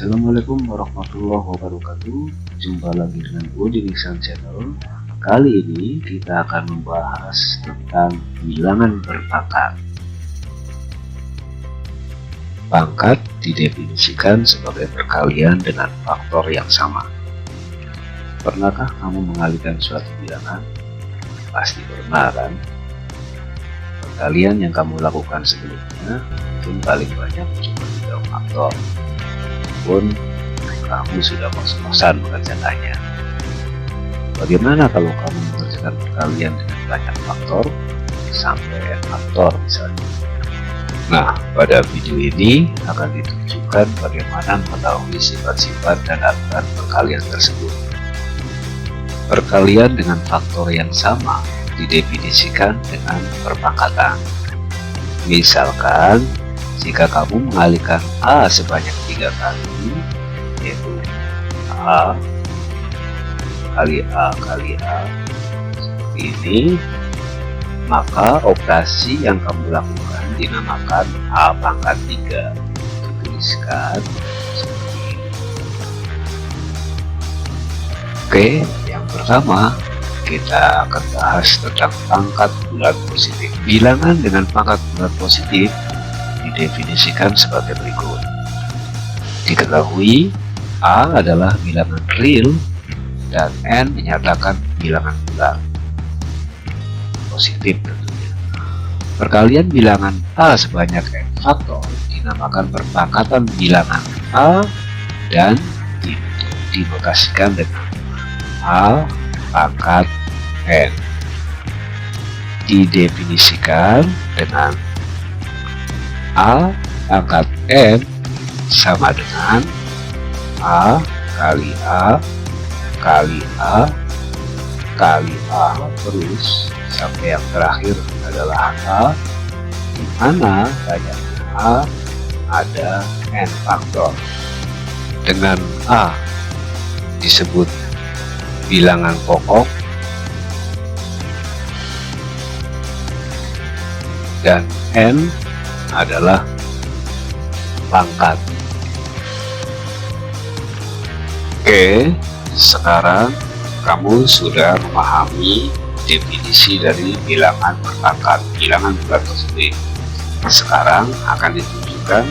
Assalamualaikum warahmatullahi wabarakatuh. Jumpa lagi dengan gue di Nisan Channel. Kali ini kita akan membahas tentang bilangan berpangkat. Pangkat didefinisikan sebagai perkalian dengan faktor yang sama. Pernahkah kamu mengalihkan suatu bilangan? Pasti pernah kan? Perkalian yang kamu lakukan sebelumnya mungkin paling banyak cuma 3 faktor. Pun kamu sudah ngos-ngosan mengerjakannya. Bagaimana kalau kamu mengerjakan perkalian dengan banyak faktor sampai n faktor misalnya? Nah, pada video ini akan ditunjukkan bagaimana mengetahui sifat-sifat dan aturan perkalian tersebut. Perkalian dengan faktor yang sama didefinisikan dengan perpangkatan. Misalkan, jika kamu mengalihkan A sebanyak 3 kali, yaitu A kali A kali A, seperti ini, maka operasi yang kamu lakukan dinamakan A pangkat 3. Dituliskan seperti ini. Oke, yang pertama kita akan bahas tentang pangkat bulat positif. Bilangan dengan pangkat bulat positif didefinisikan sebagai berikut. Diketahui A adalah bilangan real dan N menyatakan bilangan bulat positif tentunya. Perkalian bilangan A sebanyak n faktor dinamakan perpangkatan bilangan A dan dinotasikan dengan A pangkat N. Didefinisikan dengan A pangkat N sama dengan A kali A kali A kali A terus sampai yang terakhir adalah A, di mana banyaknya A ada N faktor. Dengan A disebut bilangan pokok dan N adalah pangkat. Oke, sekarang kamu sudah memahami definisi dari bilangan berpangkat, bilangan bulat positif. Sekarang akan ditunjukkan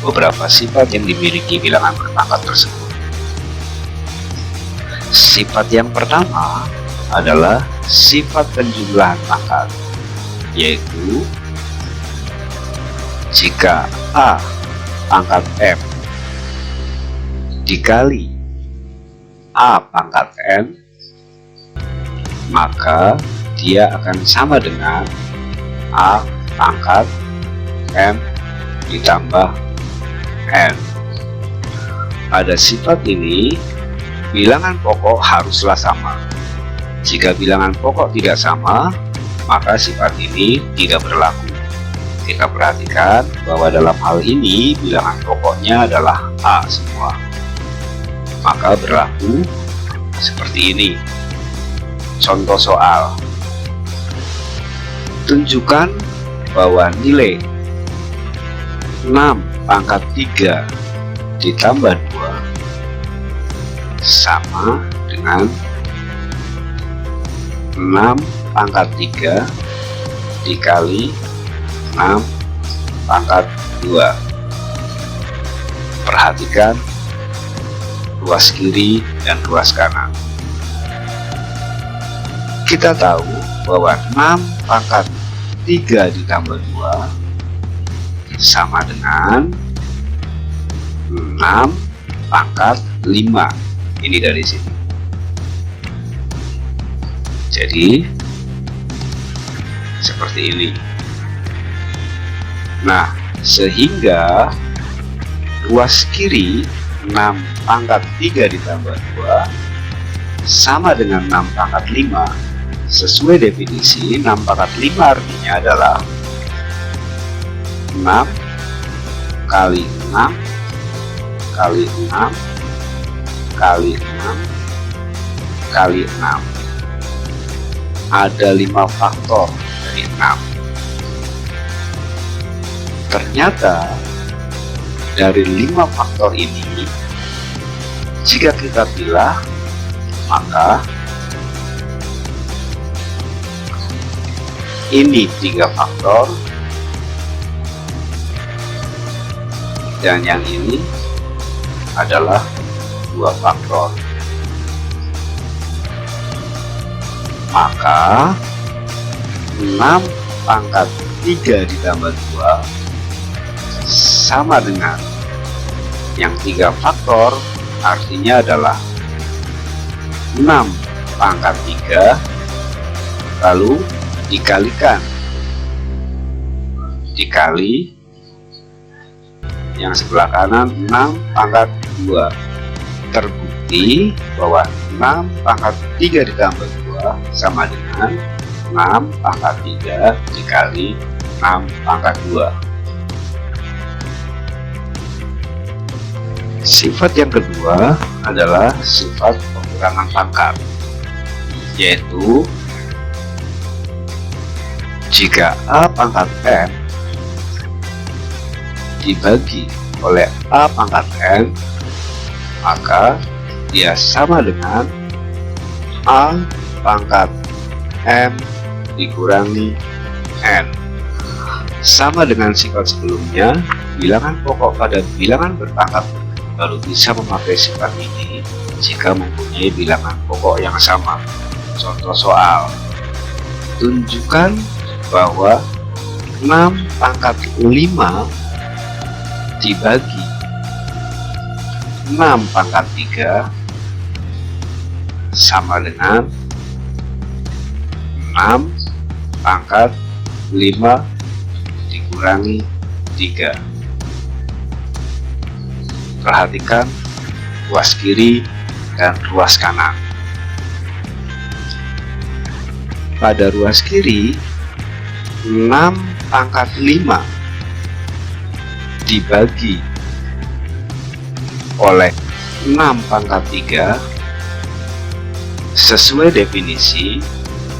beberapa sifat yang dimiliki bilangan berpangkat tersebut. Sifat yang pertama adalah sifat penjumlahan pangkat, yaitu jika A pangkat M dikali A pangkat N, maka dia akan sama dengan A pangkat M ditambah N. Pada sifat ini, bilangan pokok haruslah sama. Jika bilangan pokok tidak sama, maka sifat ini tidak berlaku. Kita perhatikan bahwa dalam hal ini bilangan pokoknya adalah A semua. Maka berlaku seperti ini. Contoh soal. Tunjukkan bahwa nilai 6 pangkat 3 ditambah 2 sama dengan 6 pangkat 3 dikali 6 pangkat 2. Perhatikan ruas kiri dan ruas kanan. Kita tahu bahwa 6 pangkat 3 ditambah 2 sama dengan 6 pangkat 5. Ini dari sini. Jadi seperti ini. Nah, sehingga ruas kiri 6 pangkat 3 ditambah 2 sama dengan 6 pangkat 5. Sesuai definisi, 6 pangkat 5 artinya adalah 6 kali 6 kali 6 kali 6 kali 6. Ada 5 faktor dari 6. Ternyata dari 5 faktor ini, jika kita pilah, maka ini 3 faktor dan yang ini adalah 2 faktor. Maka 6 pangkat 3 ditambah 2 sama dengan yang 3 faktor, artinya adalah 6 pangkat 3 lalu dikalikan dikali yang sebelah kanan 6 pangkat 2. Terbukti bahwa 6 pangkat 3 ditambah 2 sama dengan 6 pangkat 3 dikali 6 pangkat 2. Sifat yang kedua adalah sifat pengurangan pangkat, yaitu jika A pangkat N dibagi oleh A pangkat N, maka dia sama dengan A pangkat M dikurangi N. Sama dengan sifat sebelumnya, bilangan pokok pada bilangan berpangkat baru bisa memakai sifat ini jika mempunyai bilangan pokok yang sama. Contoh soal, tunjukkan bahwa 6 pangkat 5 dibagi 6 pangkat 3 sama dengan 6 pangkat 5 dikurangi 3. Perhatikan ruas kiri dan ruas kanan. Pada ruas kiri, 6 pangkat 5 dibagi oleh 6 pangkat 3 sesuai definisi,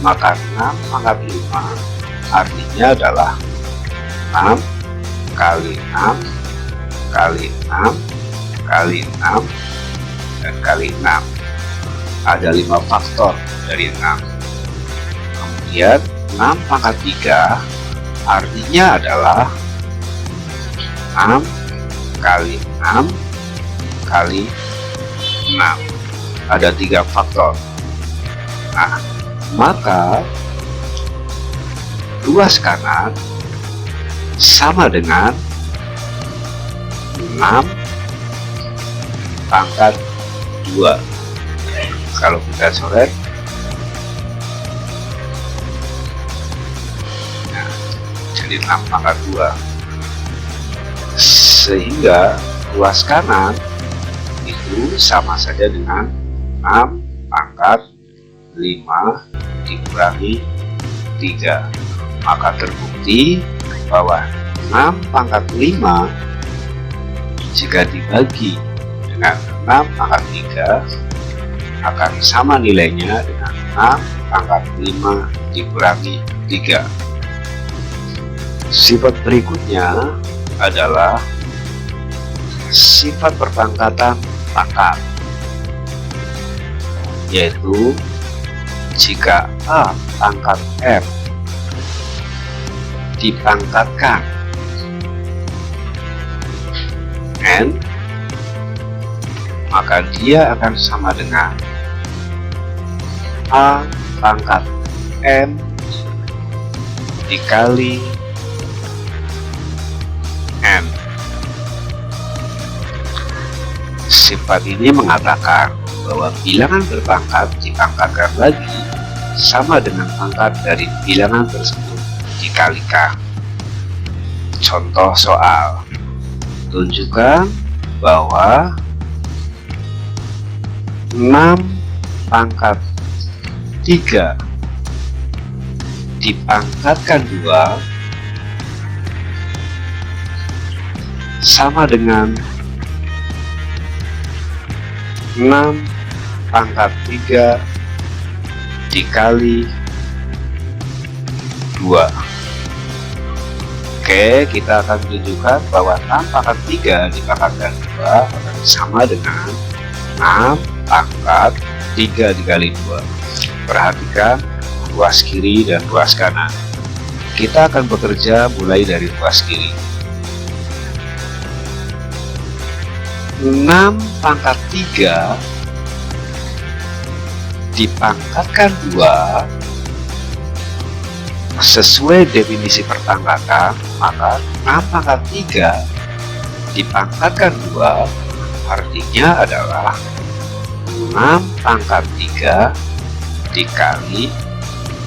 maka 6 pangkat 5 artinya adalah 6 kali 6 kali 6 kali 6 dan kali 6. Ada 5 faktor dari 6. Kemudian 6 pangkat 3 artinya adalah 6 kali 6 kali 6. Ada 3 faktor. Nah, maka ruas kanan sama dengan 6 pangkat 2. Kalau kita coret, nah, jadi 6 pangkat 2. Sehingga ruas kanan itu sama saja dengan 6 pangkat 5 dikurangi 3. Maka terbukti bahwa 6 pangkat 5 jika dibagi dengan 6 pangkat 3 akan sama nilainya dengan 6 pangkat 5 dikurangi 3. Sifat berikutnya adalah sifat perpangkatan pangkat, yaitu jika A pangkat M dipangkatkan N, maka dia akan sama dengan A pangkat M dikali N. Sifat ini mengatakan bahwa bilangan berpangkat dipangkatkan lagi sama dengan pangkat dari bilangan tersebut dikalikan. Contoh soal, tunjukkan bahwa 6 pangkat 3 dipangkatkan 2 sama dengan 6 pangkat 3 dikali 2. Oke, kita akan tunjukkan bahwa 6 pangkat 3 dipangkatkan 2 akan sama dengan 6 pangkat 3 dikali 2. Perhatikan ruas kiri dan ruas kanan. Kita akan bekerja mulai dari ruas kiri. 6 pangkat 3 dipangkatkan 2 sesuai definisi perpangkatan, maka 6 pangkat 3 dipangkatkan 2 artinya adalah 6 pangkat 3 dikali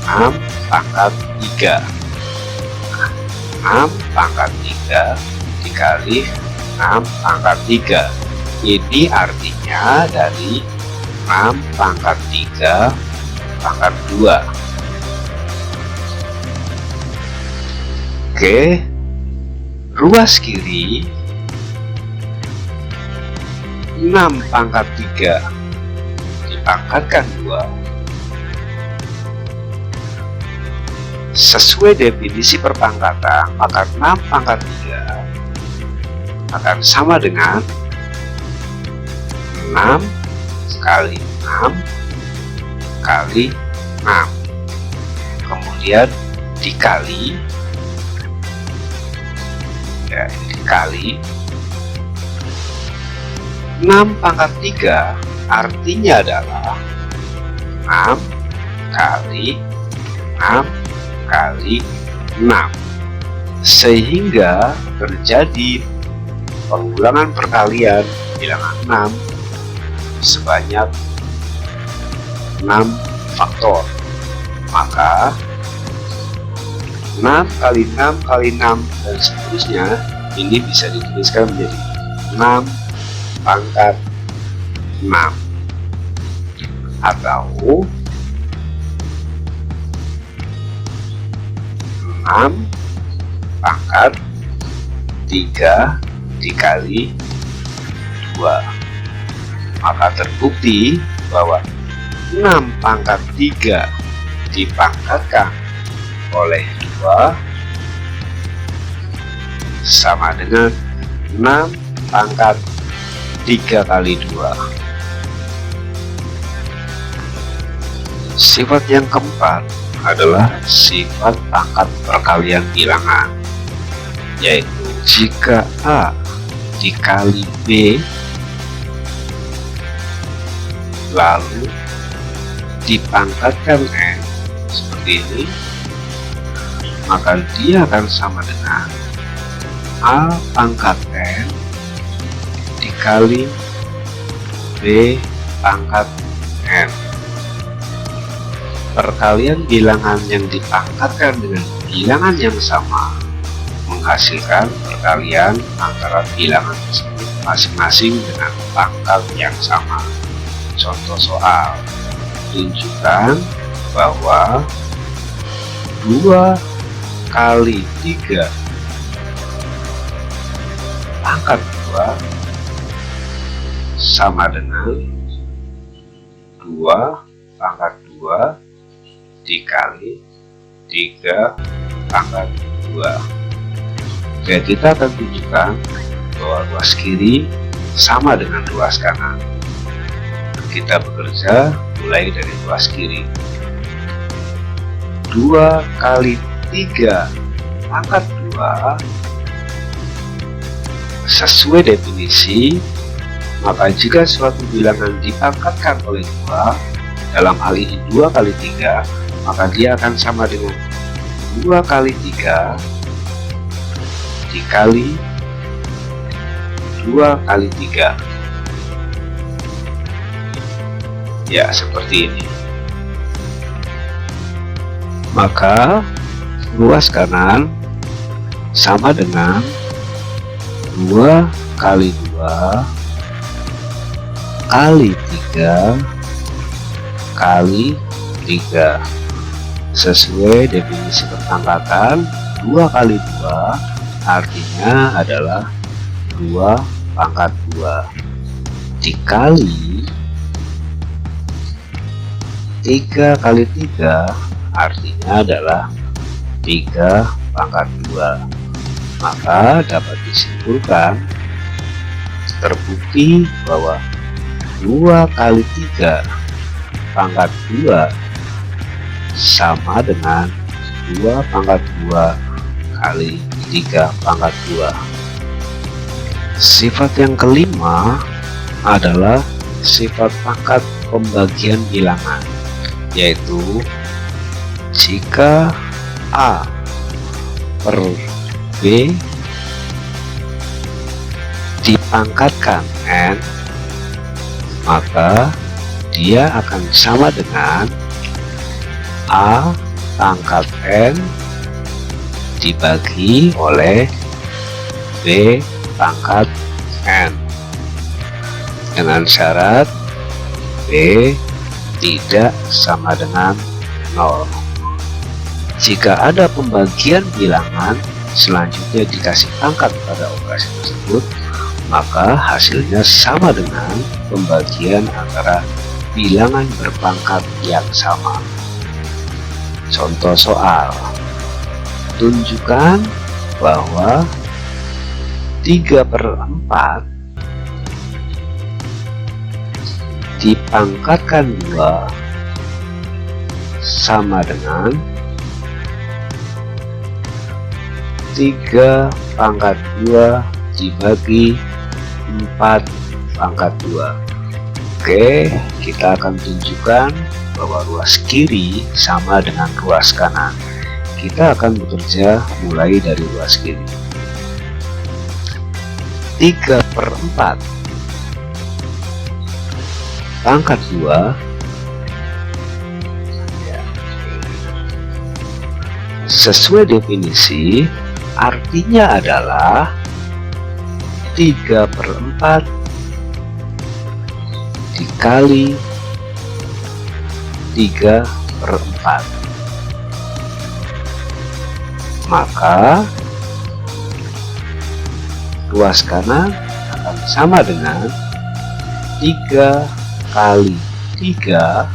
6 pangkat 3. 6 pangkat 3 dikali 6 pangkat 3. Ini artinya dari 6 pangkat 3 pangkat 2. Oke, ruas kiri 6 pangkat 3 dipangkatkan 2 sesuai definisi perpangkatan, maka 6 pangkat 3 akan sama dengan 6 kali 6 kali 6, kemudian dikali dikali 6 pangkat 3 artinya adalah 6 kali 6 kali 6, sehingga terjadi pengulangan perkalian bilangan 6 sebanyak 6 faktor. Maka 6 kali 6 kali 6 dan seterusnya ini bisa dituliskan menjadi 6 pangkat 6 atau 6 pangkat 3 dikali 2. Maka terbukti bahwa 6 pangkat 3 dipangkatkan oleh 2 sama dengan 6 pangkat 3 kali 2. Sifat yang keempat adalah sifat pangkat perkalian bilangan, yaitu jika A dikali B lalu dipangkatkan N seperti ini, maka dia akan sama dengan A pangkat N dikali B pangkat N. Perkalian bilangan yang dipangkatkan dengan bilangan yang sama menghasilkan perkalian antara bilangan tersebut masing-masing dengan pangkat yang sama. Contoh soal tunjukkan bahwa 2 kali 3 pangkat 2 sama dengan 2 pangkat 2 dikali 3 pangkat 2. Oke, kita akan tunjukkan bahwa ruas kiri sama dengan ruas kanan. Kita bekerja mulai dari ruas kiri. 2 kali 3 pangkat 2 sesuai definisi, maka jika suatu bilangan dipangkatkan oleh 2, dalam hal ini 2 kali 3, maka dia akan sama dengan 2 kali 3 dikali 2 kali 3. Ya, seperti ini. Maka ruas kanan sama dengan 2 kali 2 kali 3 kali 3. Sesuai definisi perpangkatan, 2 kali 2 artinya adalah 2 pangkat 2 dikali 3 kali 3 artinya adalah 3 pangkat 2. Maka dapat disimpulkan terbukti bahwa 2 kali 3 pangkat 2 sama dengan 2 pangkat 2 kali 3 pangkat 2. Sifat yang kelima adalah sifat pangkat pembagian bilangan, yaitu jika A per B dipangkatkan N, maka dia akan sama dengan A pangkat N dibagi oleh B pangkat N, dengan syarat B tidak sama dengan 0. Jika ada pembagian bilangan selanjutnya dikasih pangkat pada operasi tersebut, maka hasilnya sama dengan pembagian antara bilangan berpangkat yang sama. Contoh soal, tunjukkan bahwa 3/4 dipangkatkan 2 sama dengan 3 pangkat 2 dibagi 4 pangkat 2. Oke, kita akan tunjukkan bahwa ruas kiri sama dengan ruas kanan. Kita akan bekerja mulai dari ruas kiri. 3/4 pangkat 2 sesuai definisi artinya adalah 3/4 dikali 3/4, maka ruas kanan akan sama dengan 3 kali 3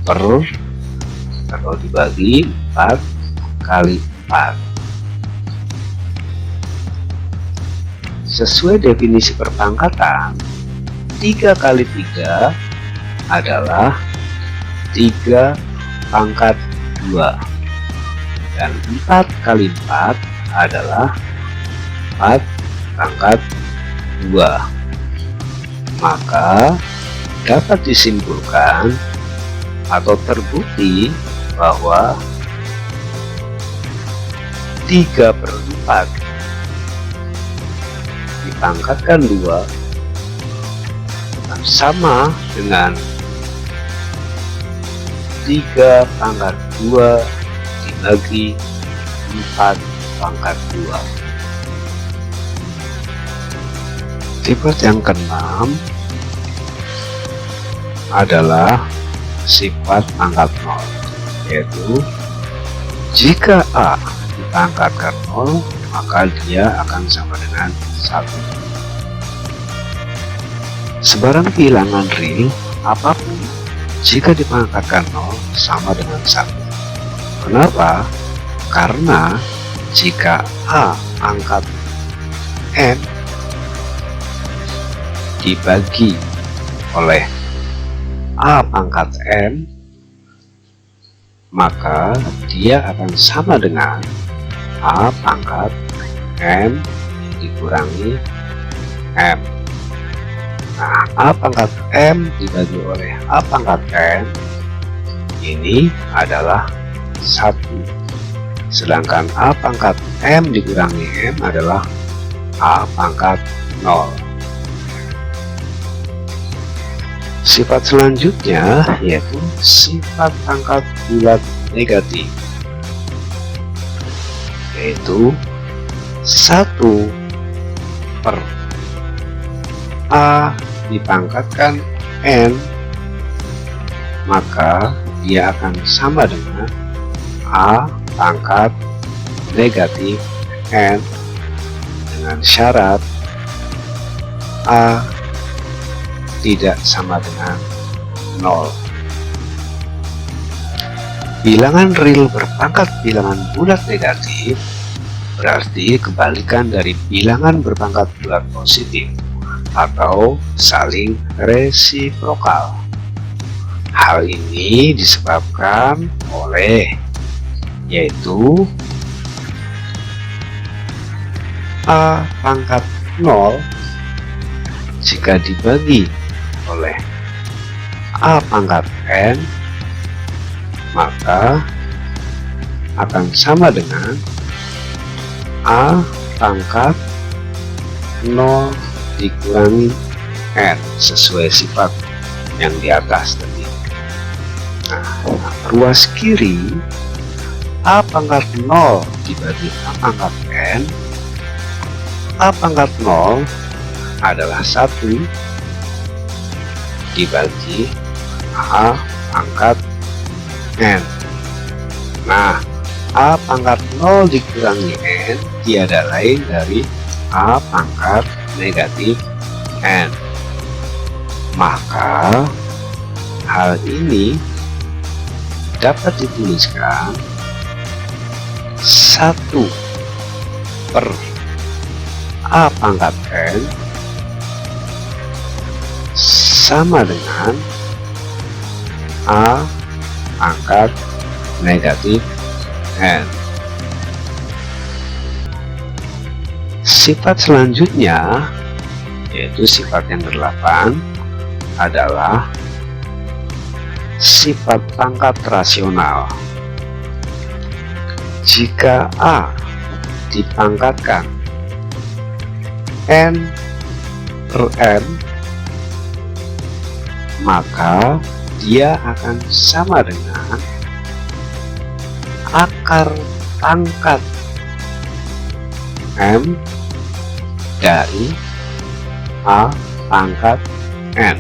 kalau dibagi 4 kali 4. Sesuai definisi perpangkatan, 3 kali 3 adalah 3 pangkat 2, dan 4 kali 4 adalah 4 pangkat 2. Maka dapat disimpulkan atau terbukti bahwa 3/4 dipangkatkan 2 sama dengan 3 pangkat 2 dibagi 4 pangkat 2. Sifat yang keenam adalah sifat pangkat 0, yaitu jika A dipangkatkan 0, maka dia akan sama dengan 1. Sebarang bilangan real apapun jika dipangkatkan 0 sama dengan 1. Kenapa? Karena jika A pangkat N dibagi oleh A pangkat N, maka dia akan sama dengan A pangkat M dikurangi M. Nah, A pangkat M dibagi oleh A pangkat N ini adalah 1. Sedangkan A pangkat M dikurangi M adalah A pangkat 0. Sifat selanjutnya yaitu sifat pangkat bulat negatif, yaitu 1 per A dipangkatkan N, maka dia akan sama dengan A pangkat negatif N, dengan syarat A tidak sama dengan 0. Bilangan real berpangkat bilangan bulat negatif berarti kebalikan dari bilangan berpangkat bulat positif atau saling resiprokal. Hal ini disebabkan oleh yaitu A pangkat 0 jika dibagi oleh A pangkat N maka akan sama dengan A pangkat 0 dikurangi N sesuai sifat yang di atas tadi. Nah, ruas kiri A pangkat 0 dibagi A pangkat N, A pangkat 0 adalah 1 dibagi A pangkat N. Nah, A pangkat 0 dikurangi N tiada lain dari A pangkat negatif N. Maka hal ini dapat dituliskan 1 per A pangkat N sama dengan A pangkat negatif N. Sifat selanjutnya yaitu sifat yang ke-8 adalah sifat pangkat rasional. Jika A dipangkatkan N per N, maka dia akan sama dengan akar pangkat M dari A pangkat N.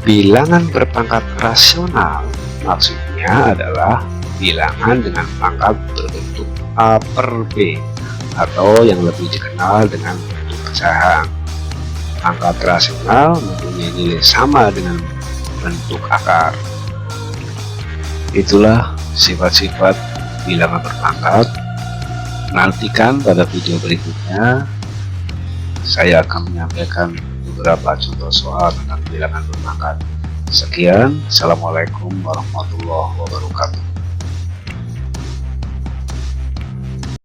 Bilangan berpangkat rasional maksudnya adalah bilangan dengan pangkat berbentuk A per B atau yang lebih dikenal dengan bentuk pecahan. Pangkat rasional mempunyai nilai sama dengan bentuk akar. Itulah sifat-sifat bilangan berpangkat. Nantikan pada video berikutnya saya akan menyampaikan beberapa contoh soal tentang bilangan berpangkat. Sekian, Assalamualaikum warahmatullahi wabarakatuh.